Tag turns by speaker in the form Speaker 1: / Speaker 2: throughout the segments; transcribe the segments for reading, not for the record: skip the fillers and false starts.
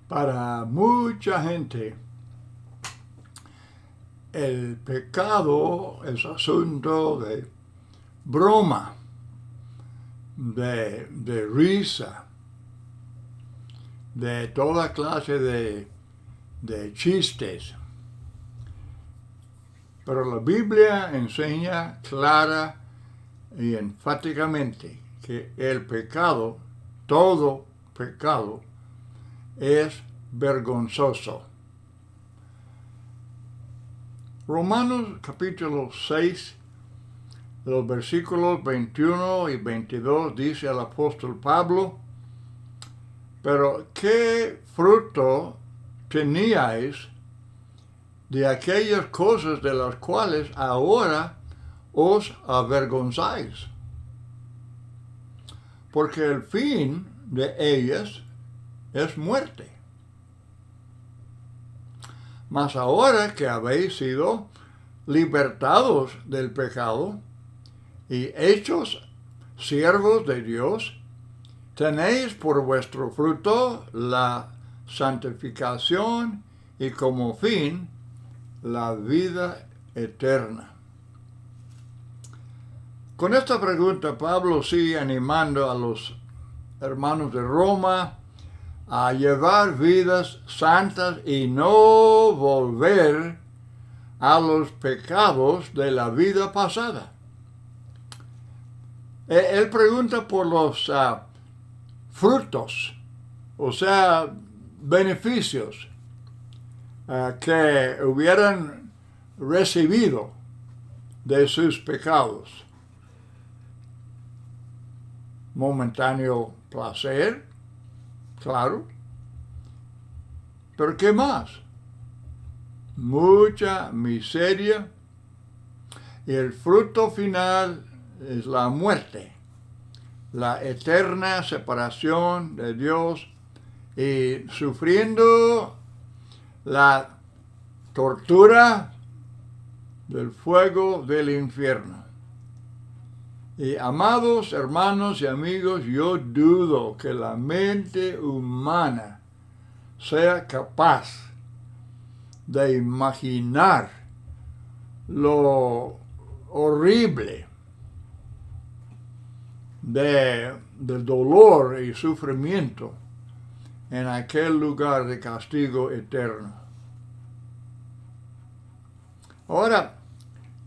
Speaker 1: Para mucha gente, el pecado es asunto de broma, de risa, de toda clase de chistes. Pero la Biblia enseña clara y enfáticamente que el pecado, todo pecado, es vergonzoso. Romanos capítulo 6, los versículos 21 y 22 dice el apóstol Pablo: pero ¿qué fruto teníais de aquellas cosas de las cuales ahora os avergonzáis? Porque el fin de ellas es muerte. Mas ahora que habéis sido libertados del pecado y hechos siervos de Dios, tenéis por vuestro fruto la santificación y como fin la vida eterna. Con esta pregunta Pablo sigue animando a los hermanos de Roma a llevar vidas santas y no volver a los pecados de la vida pasada. Él pregunta por los frutos, o sea, beneficios que hubieran recibido de sus pecados. Momentáneo placer, claro. Pero ¿qué más? Mucha miseria y el fruto final es la muerte, la eterna separación de Dios y sufriendo la tortura del fuego del infierno. Y amados hermanos y amigos, yo dudo que la mente humana sea capaz de imaginar lo horrible del dolor y sufrimiento en aquel lugar de castigo eterno. Ahora,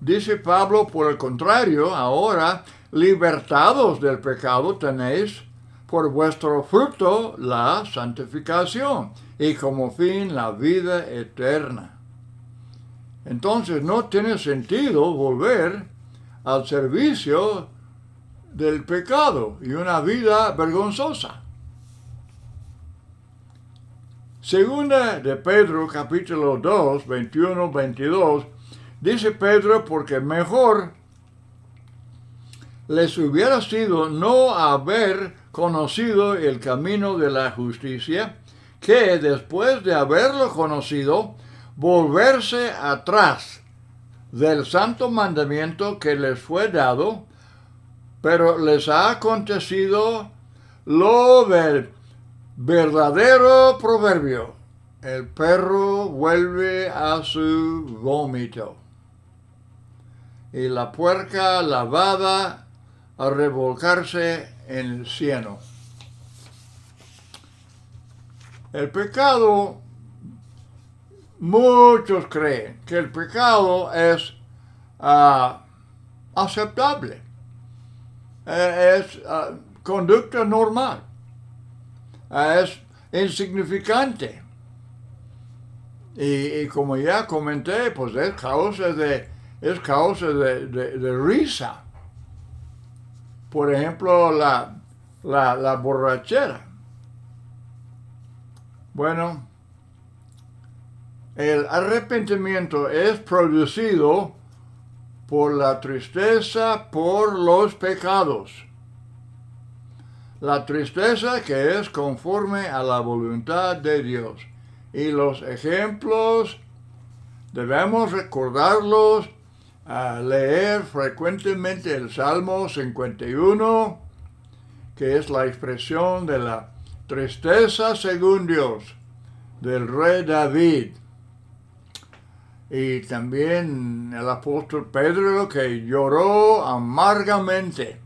Speaker 1: dice Pablo, por el contrario, ahora, libertados del pecado, tenéis por vuestro fruto la santificación y como fin la vida eterna. Entonces no tiene sentido volver al servicio del pecado y una vida vergonzosa. Segunda de Pedro, capítulo 2, 21-22, dice Pedro: porque mejor les hubiera sido no haber conocido el camino de la justicia, que después de haberlo conocido, volverse atrás del santo mandamiento que les fue dado, pero les ha acontecido lo del verdadero proverbio: el perro vuelve a su vómito y la puerca lavada a revolcarse en el cieno. El pecado, muchos creen que el pecado es aceptable, es conducta normal, es insignificante. Y como ya comenté, pues es causa de risa. Por ejemplo, la borrachera. Bueno, el arrepentimiento es producido por la tristeza por los pecados. La tristeza que es conforme a la voluntad de Dios. Y los ejemplos debemos recordarlos, leer frecuentemente el Salmo 51, que es la expresión de la tristeza según Dios. del rey David. Y también el apóstol Pedro, que lloró amargamente.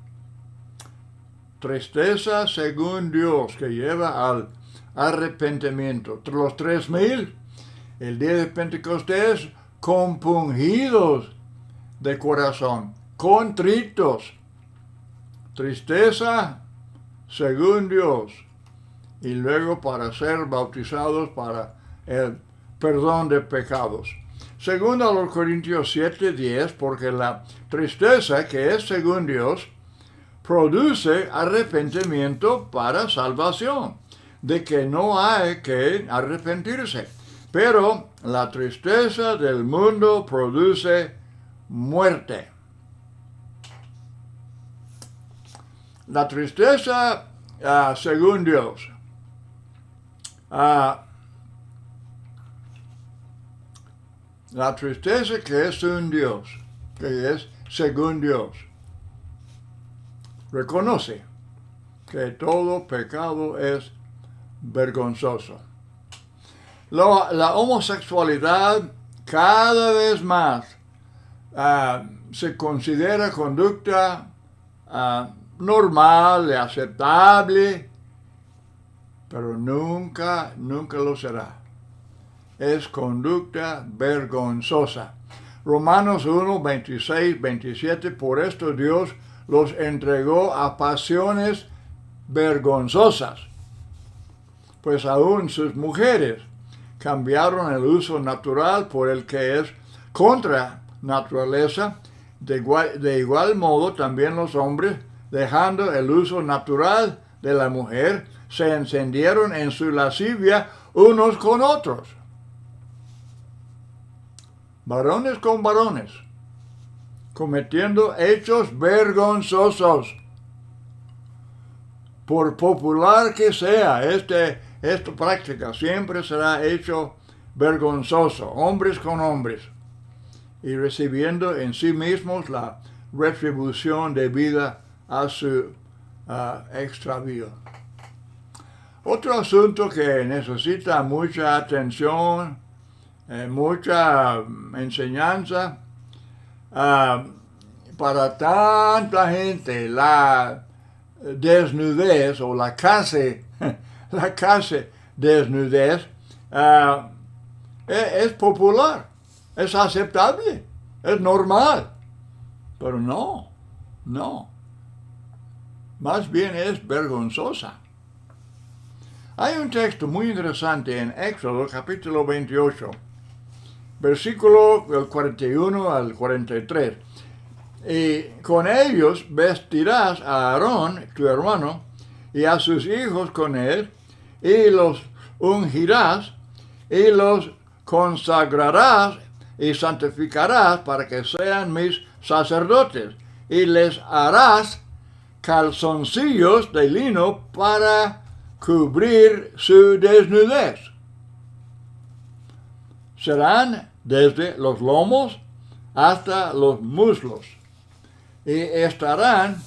Speaker 1: Tristeza según Dios, que lleva al arrepentimiento. Los 3,000, el día de Pentecostés, compungidos de corazón, contritos. Tristeza según Dios. Y luego para ser bautizados para el perdón de pecados. Segundo a los Corintios 7:10, porque la tristeza que es según Dios produce arrepentimiento para salvación, de que no hay que arrepentirse. Pero la tristeza del mundo produce muerte. La tristeza según Dios. La tristeza que es un Dios, que es según Dios, reconoce que todo pecado es vergonzoso. La homosexualidad cada vez más se considera conducta normal, aceptable, pero nunca lo será. Es conducta vergonzosa. Romanos 1, 26, 27, por esto Dios los entregó a pasiones vergonzosas, pues aún sus mujeres cambiaron el uso natural por el que es contra naturaleza. De igual modo también los hombres, dejando el uso natural de la mujer, se encendieron en su lascivia unos con otros. Varones con varones, cometiendo hechos vergonzosos. Por popular que sea esta práctica, siempre será hecho vergonzoso, hombres con hombres, y recibiendo en sí mismos la retribución debida a su extravío. Otro asunto que necesita mucha atención, mucha enseñanza para tanta gente, la desnudez o la casi desnudez es popular, es aceptable, es normal, pero no, más bien es vergonzosa. Hay un texto muy interesante en Éxodo capítulo 28, versículo del 41 al 43. Y con ellos vestirás a Aarón, tu hermano, y a sus hijos con él, y los ungirás, y los consagrarás y santificarás para que sean mis sacerdotes, y les harás calzoncillos de lino para cubrir su desnudez. Serán desde los lomos hasta los muslos, y estarán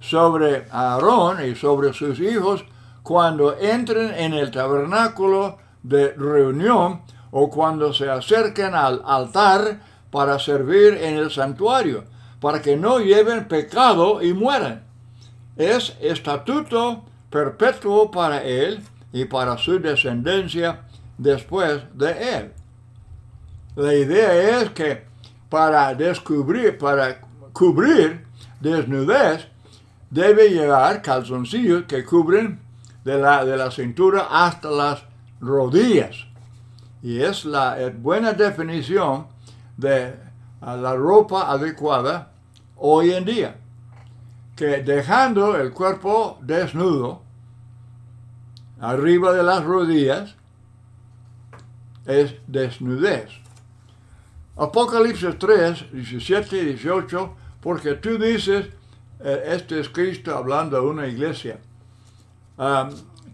Speaker 1: sobre Aarón y sobre sus hijos cuando entren en el tabernáculo de reunión o cuando se acerquen al altar para servir en el santuario, para que no lleven pecado y mueran. Es estatuto perpetuo para él y para su descendencia después de él. La idea es que para cubrir desnudez, debe llevar calzoncillos que cubren de la cintura hasta las rodillas. Y es la buena definición de la ropa adecuada hoy en día, que dejando el cuerpo desnudo arriba de las rodillas es desnudez. Apocalipsis 3, 17 y 18, porque tú dices, este es Cristo hablando a una iglesia,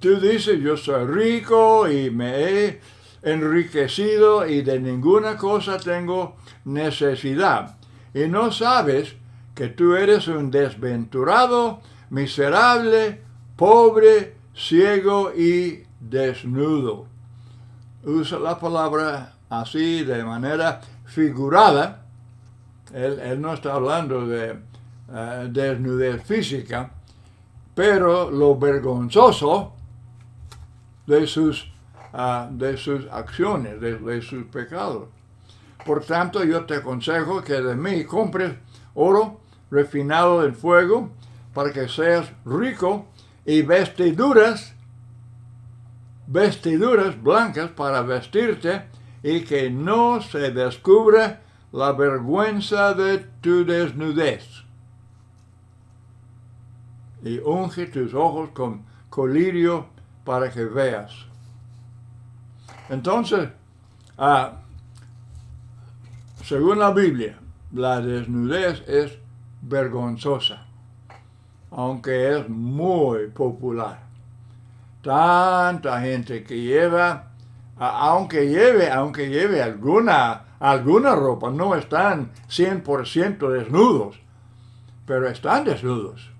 Speaker 1: tú dices, yo soy rico y me he enriquecido y de ninguna cosa tengo necesidad. Y no sabes que tú eres un desventurado, miserable, pobre, ciego y desnudo. usa la palabra así de manera figurada. Él no está hablando de desnudez física, pero lo vergonzoso de sus acciones, de sus pecados. Por tanto, yo te aconsejo que de mí compres oro refinado en fuego para que seas rico y vestiduras blancas para vestirte y que no se descubra la vergüenza de tu desnudez. Y unge tus ojos con colirio para que veas. Entonces, según la Biblia, la desnudez es vergonzosa, aunque es muy popular. Tanta gente que lleva, aunque lleve alguna ropa, no están 100% desnudos, pero están desnudos.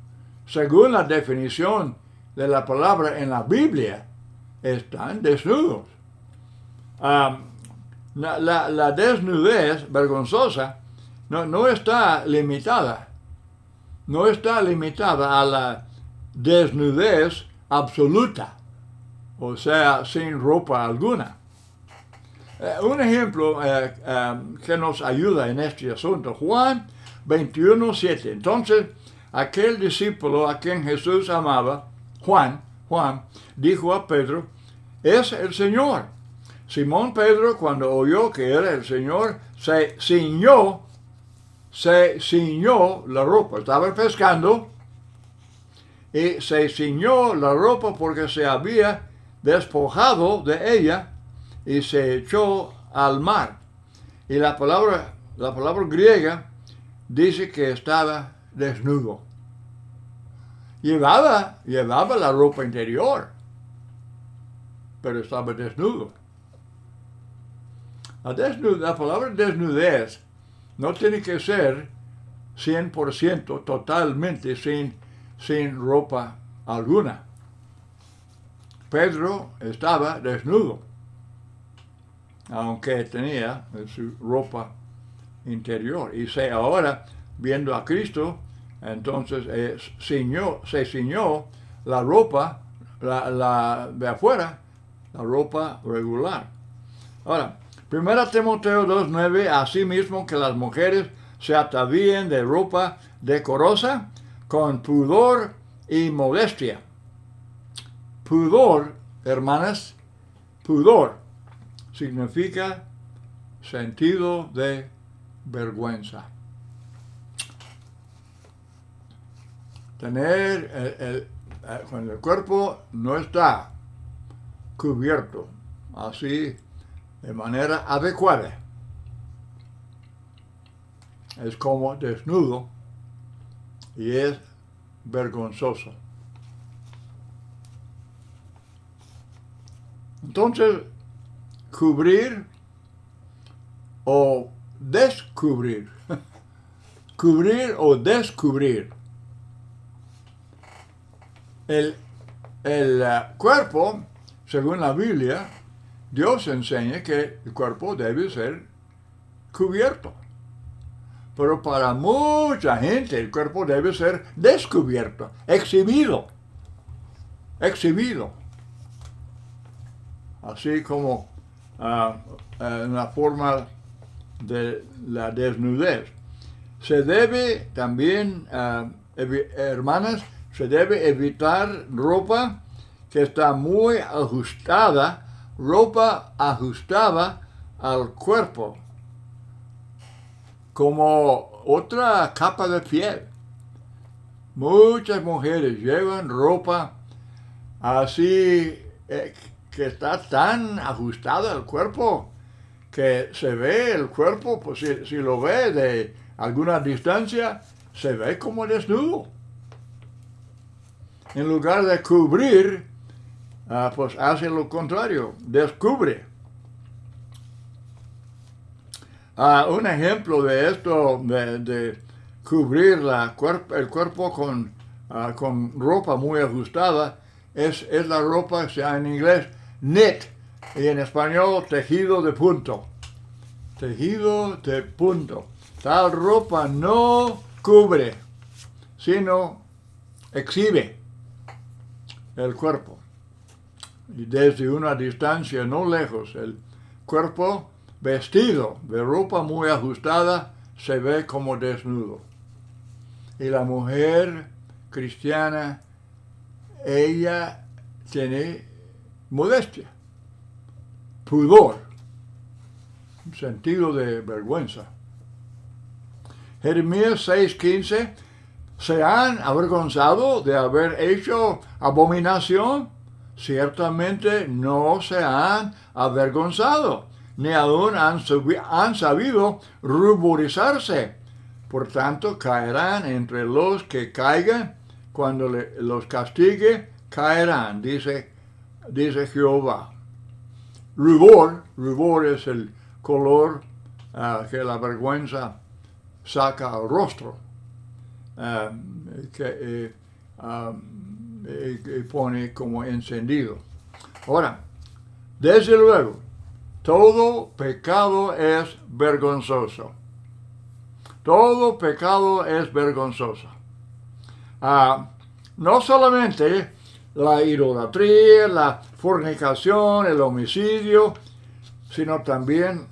Speaker 1: Según la definición de la palabra en la Biblia, están desnudos. La desnudez vergonzosa no está limitada. No está limitada a la desnudez absoluta, o sea, sin ropa alguna. Un ejemplo que nos ayuda en este asunto, Juan 21:7. Entonces, aquel discípulo a quien Jesús amaba, Juan, dijo a Pedro, es el Señor. Simón Pedro, cuando oyó que era el Señor, se ciñó la ropa. Estaba pescando y se ciñó la ropa porque se había despojado de ella y se echó al mar. Y la palabra griega dice que estaba desnudo. Llevaba la ropa interior, pero estaba desnudo. La palabra desnudez no tiene que ser 100% totalmente sin ropa alguna. Pedro estaba desnudo, aunque tenía su ropa interior. Y ahora, viendo a Cristo, entonces se ciñó la ropa de afuera, la ropa regular. Ahora, 1 Timoteo 2:9, asimismo que las mujeres se atavíen de ropa decorosa, con pudor y modestia. Pudor, hermanas, pudor significa sentido de vergüenza. Cuando el cuerpo no está cubierto así de manera adecuada, es como desnudo y es vergonzoso. Entonces, cubrir o descubrir, cubrir o descubrir. El cuerpo, según la Biblia, Dios enseña que el cuerpo debe ser cubierto. Pero para mucha gente el cuerpo debe ser descubierto, exhibido. Así como en la forma de la desnudez. Se debe también, hermanas, se debe evitar ropa que está muy ajustada, ropa ajustada al cuerpo, como otra capa de piel. Muchas mujeres llevan ropa así que está tan ajustada al cuerpo que se ve el cuerpo, pues si lo ve de alguna distancia, se ve como desnudo. En lugar de cubrir, pues hace lo contrario, descubre. Un ejemplo de esto, de cubrir el cuerpo con ropa muy ajustada, es la ropa, en inglés, knit y en español tejido de punto. Tejido de punto. Tal ropa no cubre, sino exhibe el cuerpo. Y desde una distancia no lejos, el cuerpo vestido de ropa muy ajustada se ve como desnudo. Y la mujer cristiana, ella tiene modestia, pudor, un sentido de vergüenza. Jeremías 6:15, ¿se han avergonzado de haber hecho abominación? Ciertamente no se han avergonzado, ni aún han sabido ruborizarse. Por tanto, caerán entre los que caigan, cuando los castigue, caerán, dice Jehová. Rubor es el color que la vergüenza saca al rostro, y pone como encendido. Ahora, desde luego, todo pecado es vergonzoso. Todo pecado es vergonzoso. No solamente la idolatría, la fornicación, el homicidio, sino también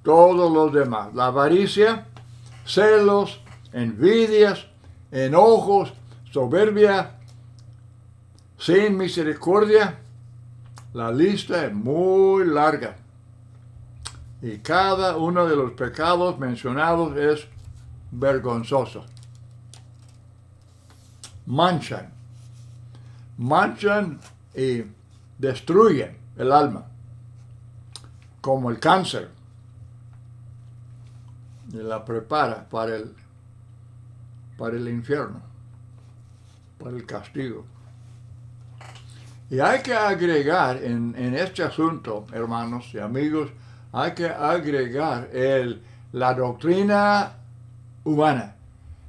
Speaker 1: todos los demás. La avaricia, celos, envidias, enojos, soberbia, sin misericordia. La lista es muy larga. Y cada uno de los pecados mencionados es vergonzoso. Manchan y destruyen el alma, como el cáncer, y la prepara para el infierno, para el castigo. Y hay que agregar en este asunto, hermanos y amigos, hay que agregar la doctrina humana,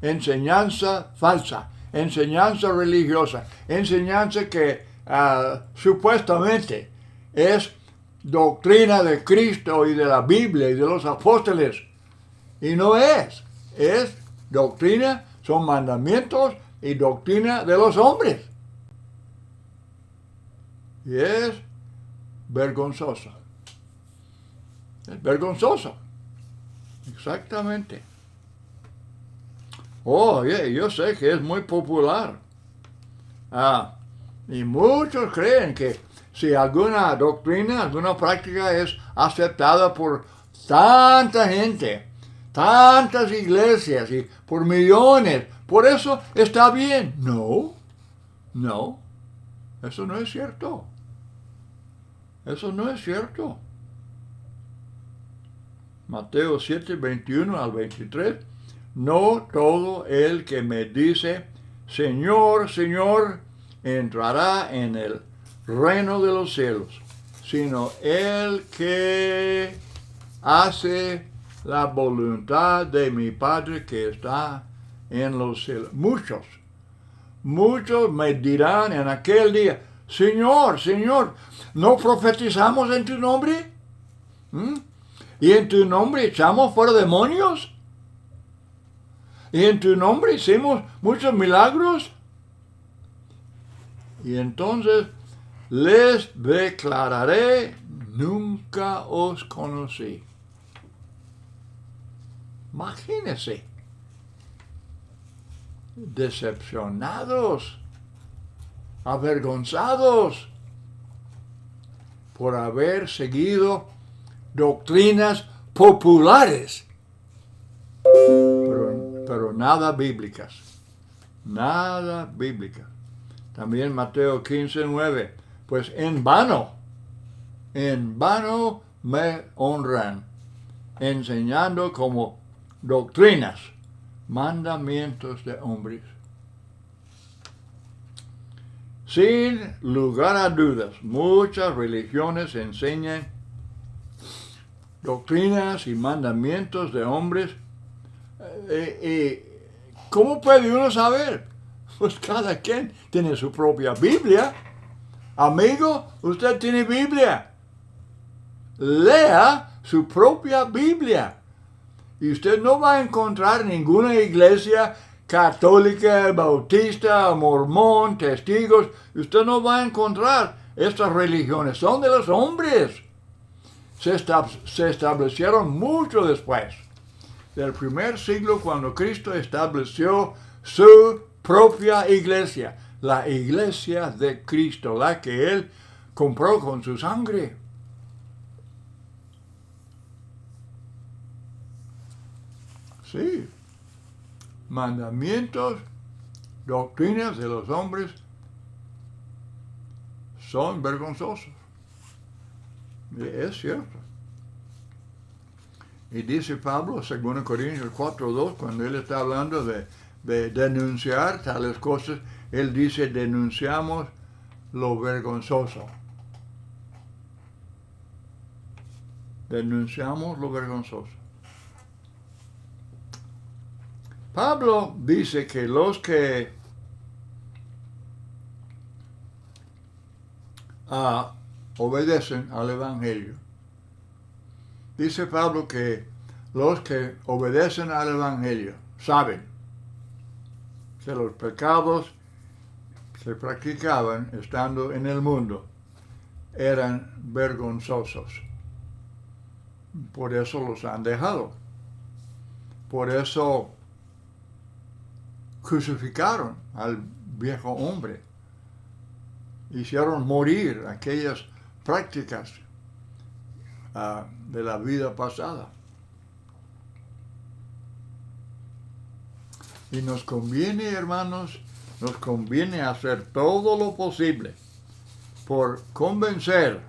Speaker 1: enseñanza falsa, enseñanza religiosa, enseñanza que supuestamente es doctrina de Cristo y de la Biblia y de los apóstoles. Y no es doctrina, son mandamientos y doctrina de los hombres. Y es vergonzoso. Es vergonzoso. Exactamente. Yo sé que es muy popular. Y muchos creen que si alguna doctrina, alguna práctica es aceptada por tanta gente, tantas iglesias y por millones, por eso está bien. No, eso no es cierto. Eso no es cierto. Mateo 7, 21 al 23. No todo el que me dice, Señor, Señor, entrará en el reino de los cielos, sino el que hace la voluntad de mi Padre que está en los cielos. Muchos me dirán en aquel día, Señor, Señor, ¿no profetizamos en tu nombre? ¿Y en tu nombre echamos fuera demonios? ¿Y en tu nombre hicimos muchos milagros? Y entonces les declararé, nunca os conocí. Imagínense, decepcionados, avergonzados por haber seguido doctrinas populares, pero nada bíblicas. Nada bíblicas. También Mateo 15, 9. Pues en vano me honran, enseñando como doctrinas, mandamientos de hombres. Sin lugar a dudas, muchas religiones enseñan doctrinas y mandamientos de hombres. ¿Cómo puede uno saber? Pues cada quien tiene su propia Biblia. Amigo, usted tiene Biblia. lea su propia Biblia. Y usted no va a encontrar ninguna iglesia católica, bautista, mormón, testigos. Usted no va a encontrar estas religiones. Son de los hombres. Se establecieron mucho después del primer siglo, cuando Cristo estableció su propia iglesia. La iglesia de Cristo, la que Él compró con su sangre. Sí, mandamientos, doctrinas de los hombres son vergonzosos. Y es cierto. Y dice Pablo, 2 Corintios 4:2, cuando él está hablando de denunciar tales cosas, él dice, denunciamos lo vergonzoso. Denunciamos lo vergonzoso. Pablo dice que los que obedecen al Evangelio, dice Pablo que los que obedecen al Evangelio saben que los pecados que practicaban estando en el mundo eran vergonzosos. Por eso los han dejado. Por eso crucificaron al viejo hombre. Hicieron morir aquellas prácticas de la vida pasada. Y nos conviene, hermanos, nos conviene hacer todo lo posible por convencer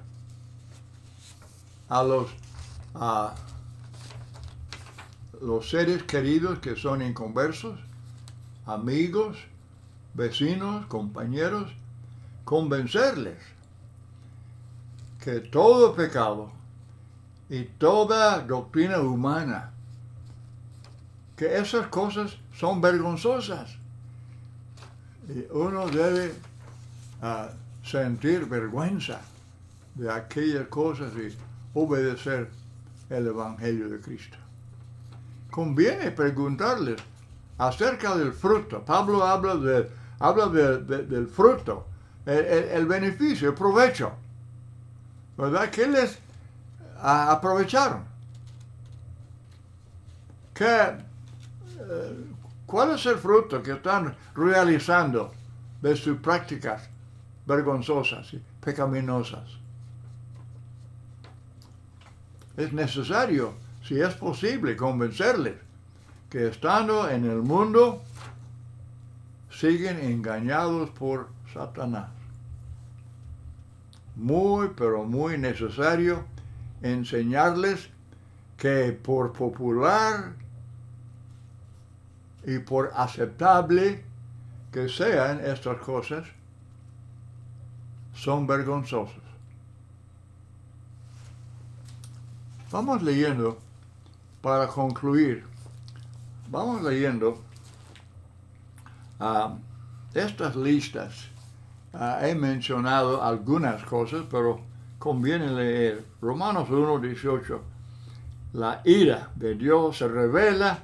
Speaker 1: a los seres queridos que son inconversos, amigos, vecinos, compañeros, convencerles que todo pecado y toda doctrina humana, que esas cosas son vergonzosas. Y uno debe sentir vergüenza de aquellas cosas y obedecer el Evangelio de Cristo. Conviene preguntarles acerca del fruto. Pablo habla del fruto, el beneficio, el provecho, ¿verdad? ¿Qué les aprovecharon? ¿Cuál es el fruto que están realizando de sus prácticas vergonzosas y pecaminosas? Es necesario, si es posible, convencerles que estando en el mundo siguen engañados por Satanás. Muy, pero muy necesario enseñarles que por popular y por aceptable que sean estas cosas, son vergonzosas. Vamos leyendo, para concluir, vamos leyendo estas listas. He mencionado algunas cosas, pero conviene leer. Romanos 1:18. La ira de Dios se revela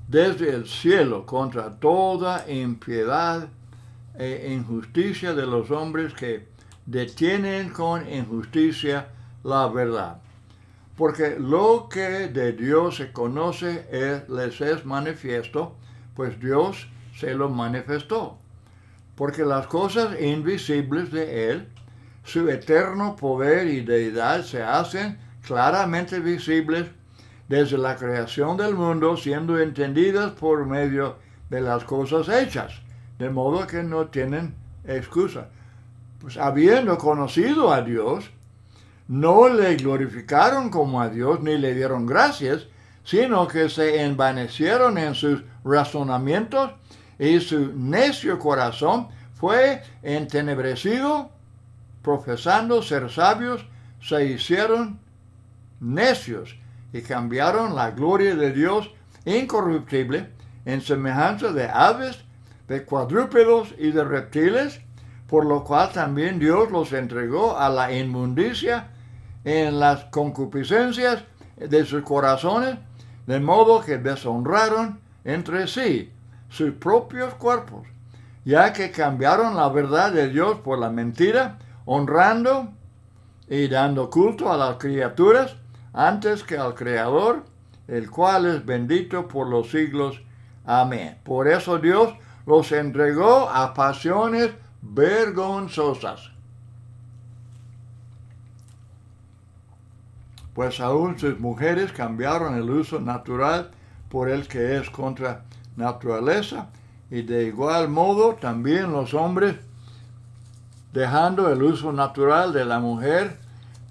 Speaker 1: desde el cielo contra toda impiedad e injusticia de los hombres que detienen con injusticia la verdad. Porque lo que de Dios se conoce les es manifiesto, pues Dios se lo manifestó. Porque las cosas invisibles de Él, su eterno poder y deidad, se hacen claramente visibles desde la creación del mundo, siendo entendidas por medio de las cosas hechas, de modo que no tienen excusa. Pues habiendo conocido a Dios, no le glorificaron como a Dios ni le dieron gracias, sino que se envanecieron en sus razonamientos y su necio corazón fue entenebrecido. Profesando ser sabios, se hicieron necios y cambiaron la gloria de Dios incorruptible en semejanza de aves, de cuadrúpedos y de reptiles, por lo cual también Dios los entregó a la inmundicia en las concupiscencias de sus corazones, de modo que deshonraron entre sí sus propios cuerpos, ya que cambiaron la verdad de Dios por la mentira, honrando y dando culto a las criaturas antes que al Creador, el cual es bendito por los siglos. Amén. Por eso Dios los entregó a pasiones vergonzosas, pues aún sus mujeres cambiaron el uso natural por el que es contra naturaleza, y de igual modo también los hombres, dejando el uso natural de la mujer,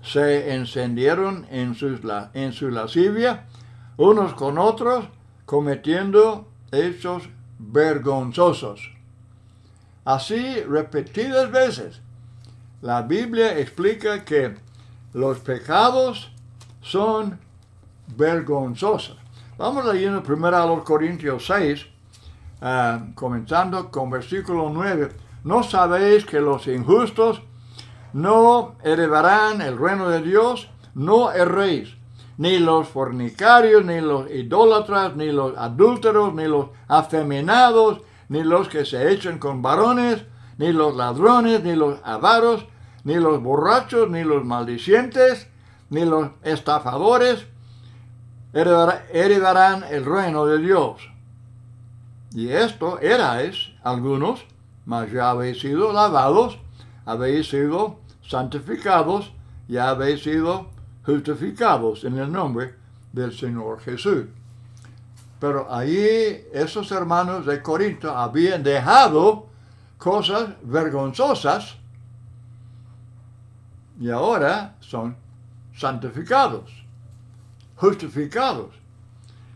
Speaker 1: se encendieron en su lascivia unos con otros, cometiendo hechos vergonzosos. Así, repetidas veces, la Biblia explica que los pecados son vergonzosos. Vamos leyendo primero a los Corintios 6, comenzando con versículo 9. ¿No sabéis que los injustos no heredarán el reino de Dios? No erréis, ni los fornicarios, ni los idólatras, ni los adúlteros, ni los afeminados, ni los que se echan con varones, ni los ladrones, ni los avaros, ni los borrachos, ni los maldicientes, ni los estafadores heredarán el reino de Dios. Y esto erais algunos, mas ya habéis sido lavados, habéis sido santificados, ya habéis sido justificados en el nombre del Señor Jesús. Pero allí esos hermanos de Corinto habían dejado cosas vergonzosas y ahora son santificados, justificados.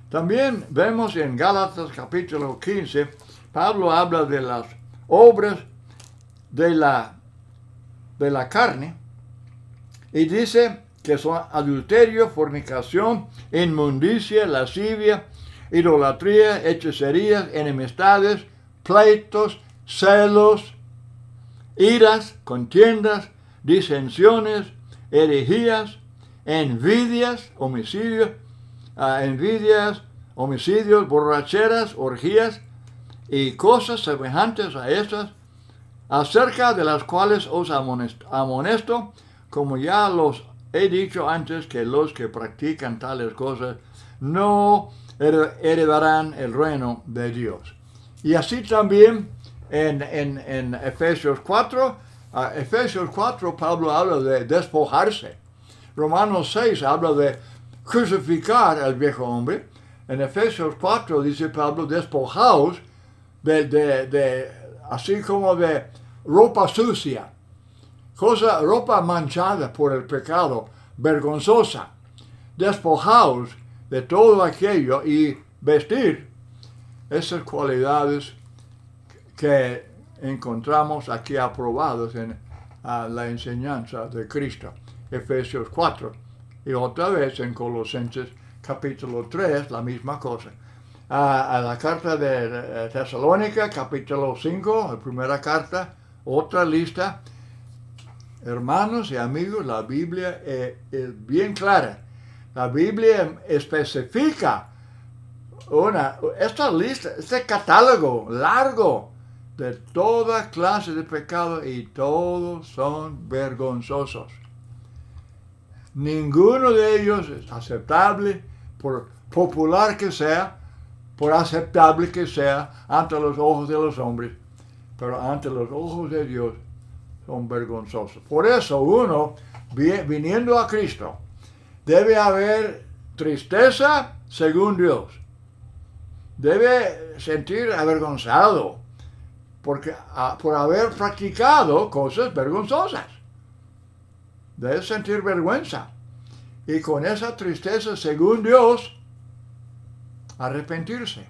Speaker 1: También vemos en Gálatas capítulo 15, Pablo habla de las obras de la carne y dice que son adulterio, fornicación, inmundicia, lascivia, idolatría, hechicerías, enemistades, pleitos, celos, iras, contiendas, disensiones, herejías, envidias, homicidios, borracheras, orgías y cosas semejantes a estas, acerca de las cuales os amonesto, como ya los he dicho antes, que los que practican tales cosas no heredarán el reino de Dios. Y así también en Efesios 4, Efesios 4 Pablo habla de despojarse. Romanos 6 habla de crucificar al viejo hombre. En Efesios 4 dice Pablo, despojaos así como de ropa sucia, ropa manchada por el pecado, vergonzosa. Despojaos de todo aquello y vestir esas cualidades que encontramos aquí aprobadas en la enseñanza de Cristo. Efesios 4. Y otra vez en Colosenses capítulo 3, la misma cosa. A la carta de Tesalónica, capítulo 5, la primera carta, otra lista. Hermanos y amigos, la Biblia es bien clara. La Biblia especifica esta lista, este catálogo largo de toda clase de pecado, y todos son vergonzosos. Ninguno de ellos es aceptable, por popular que sea, por aceptable que sea ante los ojos de los hombres, pero ante los ojos de Dios son vergonzosos. Por eso uno, viniendo a Cristo, debe haber tristeza según Dios. Debe sentir avergonzado por haber practicado cosas vergonzosas. Debe sentir vergüenza. Y con esa tristeza, según Dios, arrepentirse.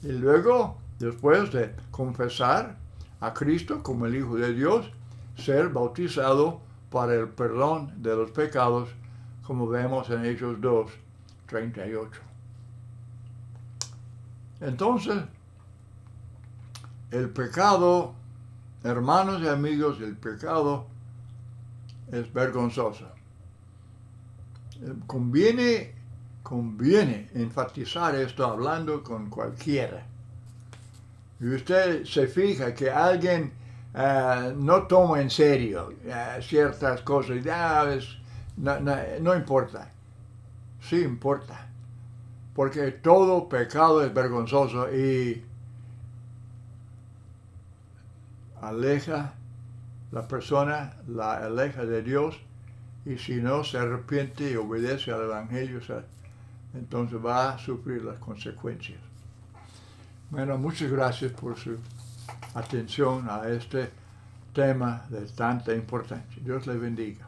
Speaker 1: Y luego, después de confesar a Cristo como el Hijo de Dios, ser bautizado para el perdón de los pecados, como vemos en Hechos 2, 38. Entonces, el pecado, hermanos y amigos, el pecado es vergonzoso. Conviene enfatizar esto hablando con cualquiera. Y usted se fija que alguien no toma en serio ciertas cosas. No importa. Sí importa. Porque todo pecado es vergonzoso y la persona la aleja de Dios, y si no se arrepiente y obedece al Evangelio, entonces va a sufrir las consecuencias. Bueno, muchas gracias por su atención a este tema de tanta importancia. Dios le bendiga.